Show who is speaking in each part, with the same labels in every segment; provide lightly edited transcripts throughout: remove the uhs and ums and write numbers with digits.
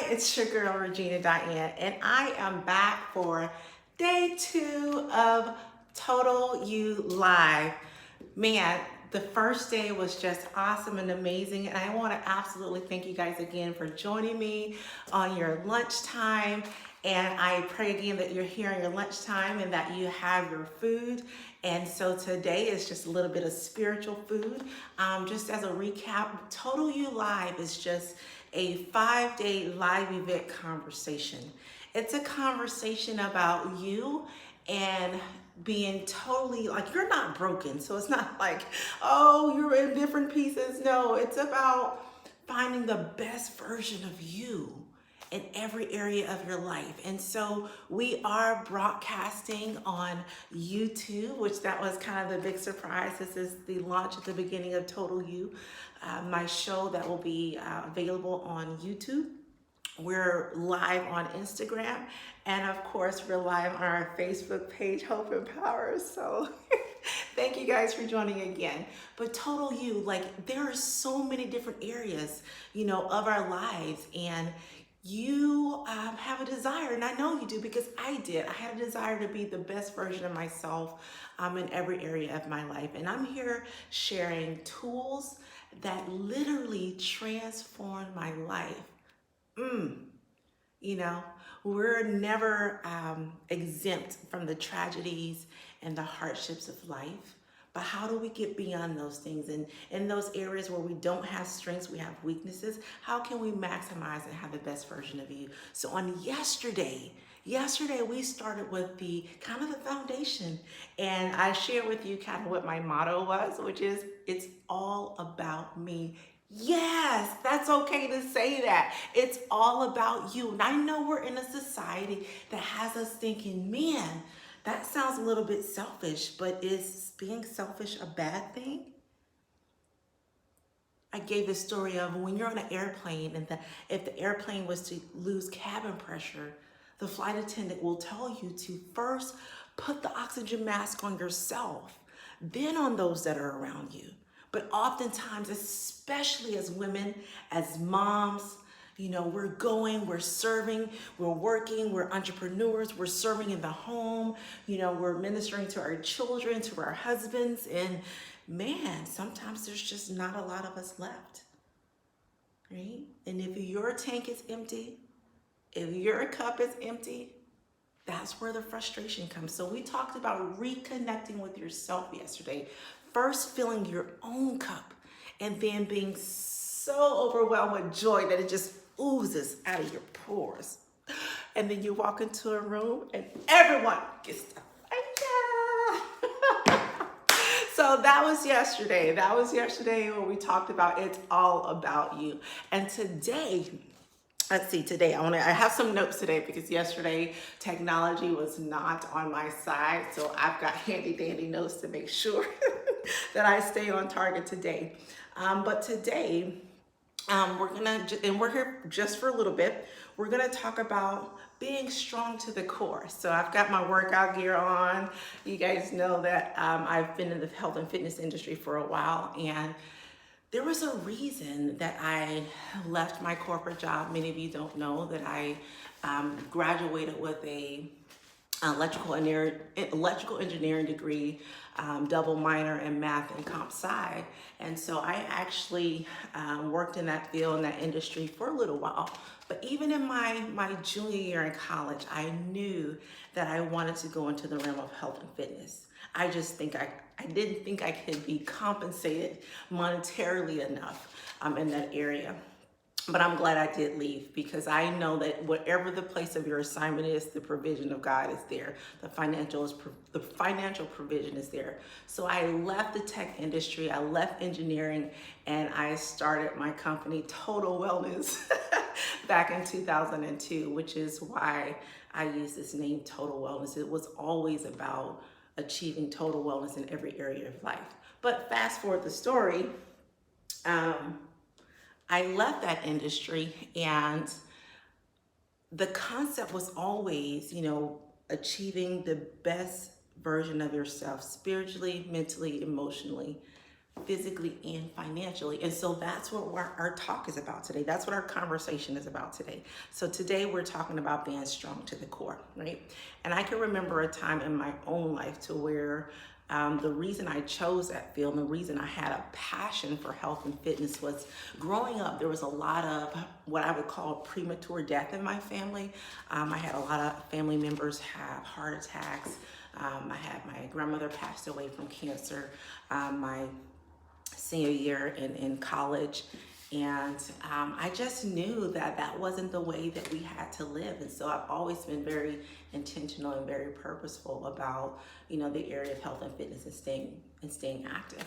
Speaker 1: It's your girl Regina Diane, and I am back for day 2 of Total You Live. Man, the first day was just awesome and amazing, and I want to absolutely thank you guys again for joining me on your lunchtime. And I pray again that you're here on your lunchtime and that you have your food. And so today is just a little bit of spiritual food. Just as a recap, Total You Live is just a 5-day live event conversation. It's a conversation about you and being totally like you're not broken. So it's not like, oh, you're in different pieces. No, it's about finding the best version of you in every area of your life. And so we are broadcasting on YouTube, which that was kind of the big surprise. This is the launch at the beginning of Total You, my show that will be available on YouTube. We're live on Instagram, and of course we're live on our Facebook page, Hope and Power. So thank you guys for joining again. But Total You, like there are so many different areas, of our lives, and you have a desire, and I know you do because I did. I had a desire to be the best version of myself in every area of my life. And I'm here sharing tools that literally transformed my life. We're never exempt from the tragedies and the hardships of life. But how do we get beyond those things? And in those areas where we don't have strengths, we have weaknesses, how can we maximize and have the best version of you? So on yesterday we started with the kind of the foundation. And I shared with you kind of what my motto was, which is it's all about me. Yes, that's okay to say that. It's all about you. And I know we're in a society that has us thinking, man, that sounds a little bit selfish, but is being selfish a bad thing? I gave the story of when you're on an airplane and if the airplane was to lose cabin pressure, the flight attendant will tell you to first put the oxygen mask on yourself, then on those that are around you. But oftentimes, especially as women, as moms, we're serving, we're working, we're entrepreneurs, we're serving in the home, we're ministering to our children, to our husbands, and man, sometimes there's just not a lot of us left, right? And if your tank is empty, if your cup is empty, that's where the frustration comes. So we talked about reconnecting with yourself yesterday. First filling your own cup and then being so overwhelmed with joy that it just oozes out of your pores. And then you walk into a room and everyone gets to thank you. So that was yesterday. That was yesterday when we talked about it's all about you. And today, let's see, today I have some notes today because yesterday technology was not on my side. So I've got handy dandy notes to make sure that I stay on target today. But today, we're here just for a little bit. We're gonna talk about being strong to the core. So I've got my workout gear on. You guys know that I've been in the health and fitness industry for a while, and there was a reason that I left my corporate job. Many of you don't know that I graduated with a electrical engineering degree, double minor in math and comp sci. And so I actually worked in that field, in that industry for a little while. But even in my junior year in college, I knew that I wanted to go into the realm of health and fitness. I didn't think I could be compensated monetarily enough in that area. But I'm glad I did leave because I know that whatever the place of your assignment is, the provision of God is there. The financial provision is there. So I left the tech industry, I left engineering, and I started my company, Total Wellness, back in 2002, which is why I use this name, Total Wellness. It was always about achieving total wellness in every area of life. But fast forward the story, I left that industry, and the concept was always, achieving the best version of yourself spiritually, mentally, emotionally, physically and financially. And so that's what our talk is about today. That's what our conversation is about today. So today we're talking about being strong to the core, right? And I can remember a time in my own life to where the reason I chose that field and the reason I had a passion for health and fitness was growing up, there was a lot of what I would call premature death in my family. I had a lot of family members have heart attacks. I had my grandmother passed away from cancer. My senior year in college. And I just knew that that wasn't the way that we had to live. And so I've always been very intentional and very purposeful about, the area of health and fitness and staying active.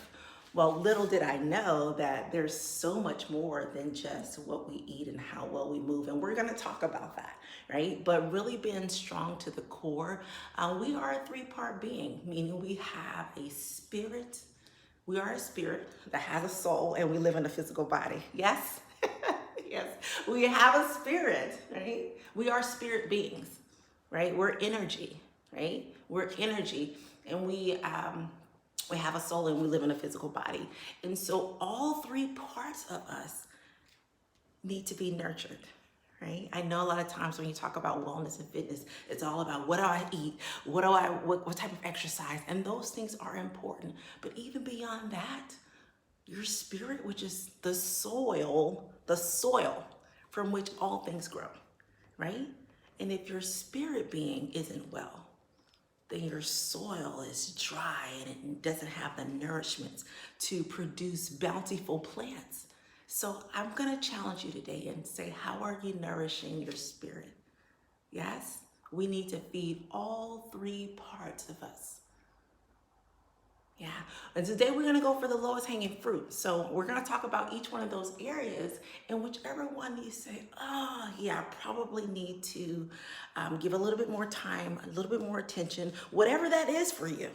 Speaker 1: Well, little did I know that there's so much more than just what we eat and how well we move. And we're going to talk about that, right? But really being strong to the core, we are a three-part being, meaning we have a spirit. We are a spirit that has a soul, and we live in a physical body. Yes? Yes. We have a spirit, right? We are spirit beings, right? We're energy, right? We're energy, and we have a soul, and we live in a physical body. And so all three parts of us need to be nurtured. Right? I know a lot of times when you talk about wellness and fitness, it's all about what do I eat, what type of exercise, and those things are important. But even beyond that, your spirit, which is the soil from which all things grow, right? And if your spirit being isn't well, then your soil is dry and it doesn't have the nourishment to produce bountiful plants. So I'm going to challenge you today and say, how are you nourishing your spirit? Yes, we need to feed all three parts of us. Yeah, and today we're going to go for the lowest hanging fruit. So we're going to talk about each one of those areas, and whichever one you say, oh yeah, I probably need to give a little bit more time, a little bit more attention, whatever that is for you.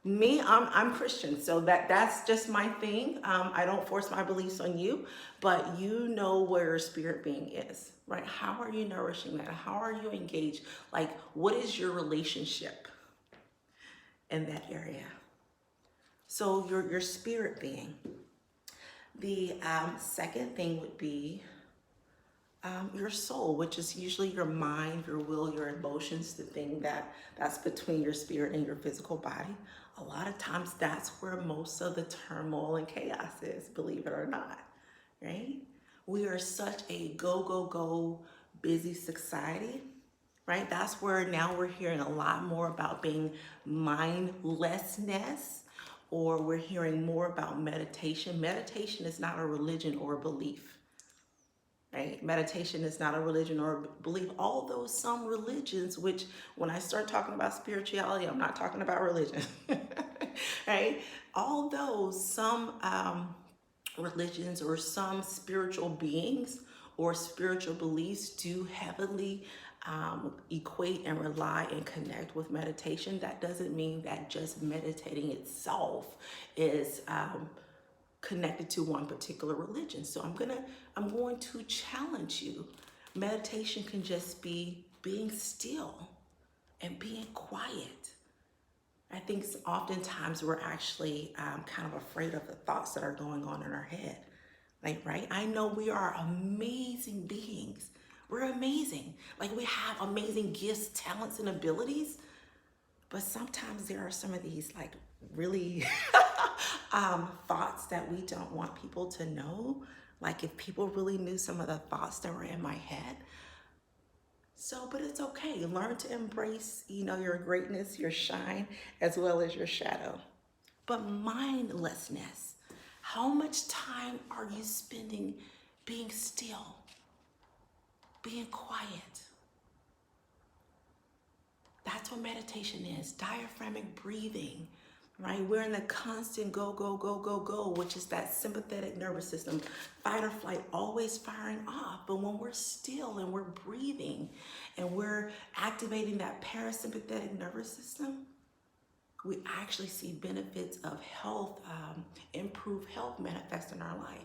Speaker 1: Me, I'm Christian, so that's just my thing. I don't force my beliefs on you, but you know where your spirit being is, right? How are you nourishing that? How are you engaged? Like, what is your relationship in that area? So your spirit being. The second thing would be your soul, which is usually your mind, your will, your emotions, the thing that's between your spirit and your physical body. A lot of times that's where most of the turmoil and chaos is, believe it or not, right? We are such a go, go, go busy society, right? That's where now we're hearing a lot more about being mindlessness, or we're hearing more about meditation. Meditation is not a religion or a belief. Right? Meditation is not a religion or a belief. Although some religions, which when I start talking about spirituality, I'm not talking about religion, right? Although some religions or some spiritual beings or spiritual beliefs do heavily equate and rely and connect with meditation, that doesn't mean that just meditating itself is connected to one particular religion. So I'm going to challenge you. Meditation can just be being still and being quiet. I think oftentimes we're actually kind of afraid of the thoughts that are going on in our head. Like, right? I know we are amazing beings. We're amazing. Like, we have amazing gifts, talents, and abilities. But sometimes there are some of these like really thoughts that we don't want people to know. Like, if people really knew some of the thoughts that were in my head. So, but it's okay. Learn to embrace, your greatness, your shine, as well as your shadow. But mindlessness, how much time are you spending being still, being quiet? That's what meditation is, diaphragmatic breathing, right? We're in the constant go, go, go, go, go, which is that sympathetic nervous system, fight or flight, always firing off. But when we're still and we're breathing and we're activating that parasympathetic nervous system, we actually see benefits of health, improved health manifest in our life.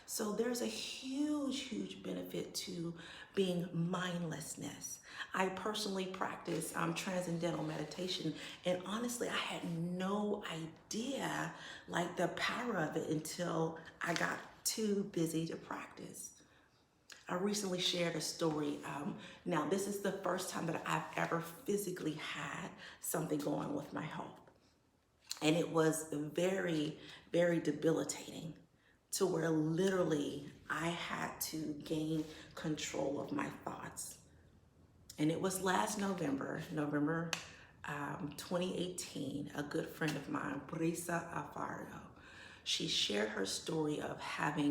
Speaker 1: So there's a huge benefit to being mindlessness. I personally practice transcendental meditation, and honestly, I had no idea like the power of it until I got too busy to practice. I recently shared a story. Now, this is the first time that I've ever physically had something going with my health. And it was very debilitating to where literally I had to gain control of my thoughts. And it was last November 2018, a good friend of mine, Brisa Alfaro, she shared her story of having